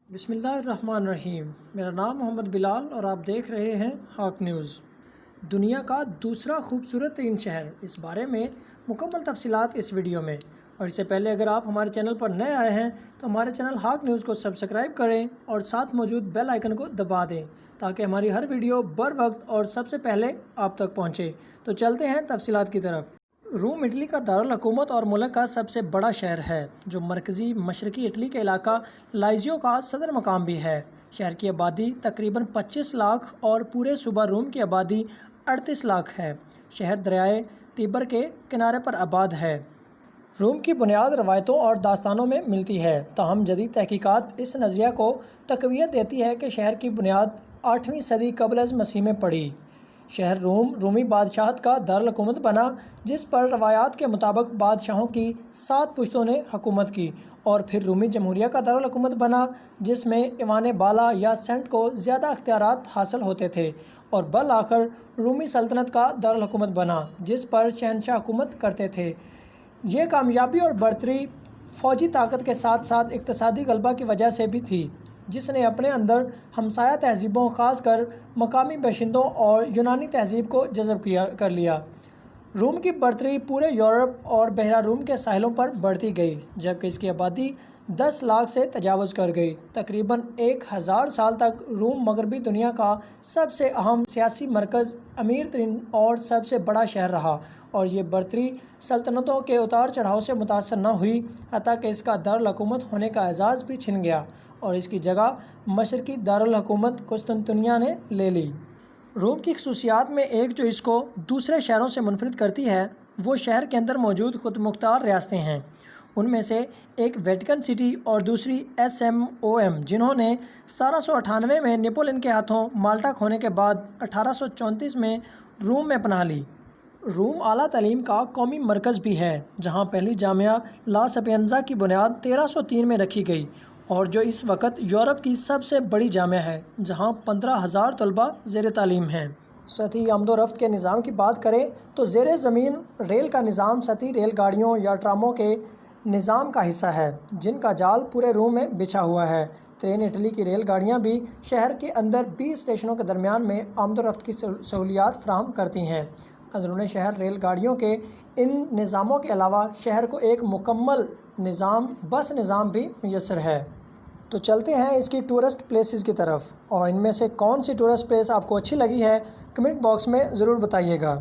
بسم اللہ الرحمن الرحیم۔ میرا نام محمد بلال اور آپ دیکھ رہے ہیں ہاک نیوز۔ دنیا کا دوسرا خوبصورت ترین شہر، اس بارے میں مکمل تفصیلات اس ویڈیو میں۔ اور اس سے پہلے اگر آپ ہمارے چینل پر نئے آئے ہیں تو ہمارے چینل ہاک نیوز کو سبسکرائب کریں اور ساتھ موجود بیل آئیکن کو دبا دیں تاکہ ہماری ہر ویڈیو بر وقت اور سب سے پہلے آپ تک پہنچے۔ تو چلتے ہیں تفصیلات کی طرف۔ روم اٹلی کا دارالحکومت اور ملک کا سب سے بڑا شہر ہے، جو مرکزی مشرقی اٹلی کے علاقہ لازیو کا صدر مقام بھی ہے۔ شہر کی آبادی تقریباً 25 لاکھ اور پورے صوبہ روم کی آبادی 38 لاکھ ہے۔ شہر دریائے تیبر کے کنارے پر آباد ہے۔ روم کی بنیاد روایتوں اور داستانوں میں ملتی ہے، تاہم جدید تحقیقات اس نظریہ کو تقویت دیتی ہے کہ شہر کی بنیاد 8ویں صدی قبل از مسیح میں پڑی۔ شہر رومی بادشاہت کا دارالحکومت بنا، جس پر روایات کے مطابق بادشاہوں کی 7 پشتوں نے حکومت کی، اور پھر رومی جمہوریہ کا دارالحکومت بنا، جس میں ایوان بالا یا سینٹ کو زیادہ اختیارات حاصل ہوتے تھے، اور بالآخر رومی سلطنت کا دارالحکومت بنا، جس پر شہنشاہ حکومت کرتے تھے۔ یہ کامیابی اور برتری فوجی طاقت کے ساتھ ساتھ اقتصادی غلبہ کی وجہ سے بھی تھی، جس نے اپنے اندر ہمسایہ تہذیبوں، خاص کر مقامی باشندوں اور یونانی تہذیب کو جذب کر لیا۔ روم کی برتری پورے یورپ اور بحیرہ روم کے ساحلوں پر بڑھتی گئی، جبکہ اس کی آبادی 10 لاکھ سے تجاوز کر گئی۔ تقریباً 1000 سال تک روم مغربی دنیا کا سب سے اہم سیاسی مرکز، امیر ترین اور سب سے بڑا شہر رہا، اور یہ برتری سلطنتوں کے اتار چڑھاؤ سے متاثر نہ ہوئی، حتیٰ کہ اس کا دارالحکومت ہونے کا اعزاز بھی چھن گیا، اور اس کی جگہ مشرقی دارالحکومت قسطنطنیہ نے لے لی۔ روم کی خصوصیات میں ایک جو اس کو دوسرے شہروں سے منفرد کرتی ہے، وہ شہر کے اندر موجود خود مختار ریاستیں ہیں۔ ان میں سے ایک ویٹیکن سٹی اور دوسری SMOM، جنہوں نے 1798 میں نیپولن کے ہاتھوں مالٹا کھونے کے بعد 1834 میں روم میں پناہ لی۔ روم اعلیٰ تعلیم کا قومی مرکز بھی ہے، جہاں پہلی جامعہ لا سپینزا کی بنیاد 1303 میں رکھی گئی، اور جو اس وقت یورپ کی سب سے بڑی جامعہ ہے، جہاں 15,000 طلباء زیر تعلیم ہیں۔ سطحی آمد و رفت کے نظام کی بات کریں تو زیر زمین ریل کا نظام سطحی ریل گاڑیوں یا ٹراموں کے نظام کا حصہ ہے، جن کا جال پورے روم میں بچھا ہوا ہے۔ ترین اٹلی کی ریل گاڑیاں بھی شہر کے اندر 20 اسٹیشنوں کے درمیان میں آمد و رفت کی سہولیات فراہم کرتی ہیں۔ اندرون شہر ریل گاڑیوں کے ان نظاموں کے علاوہ شہر کو ایک مکمل بس نظام بھی میسر ہے۔ تو چلتے ہیں اس کی ٹورسٹ پلیسز کی طرف، اور ان میں سے کون سی ٹورسٹ پلیس آپ کو اچھی لگی ہے کمنٹ باکس میں ضرور بتائیے گا۔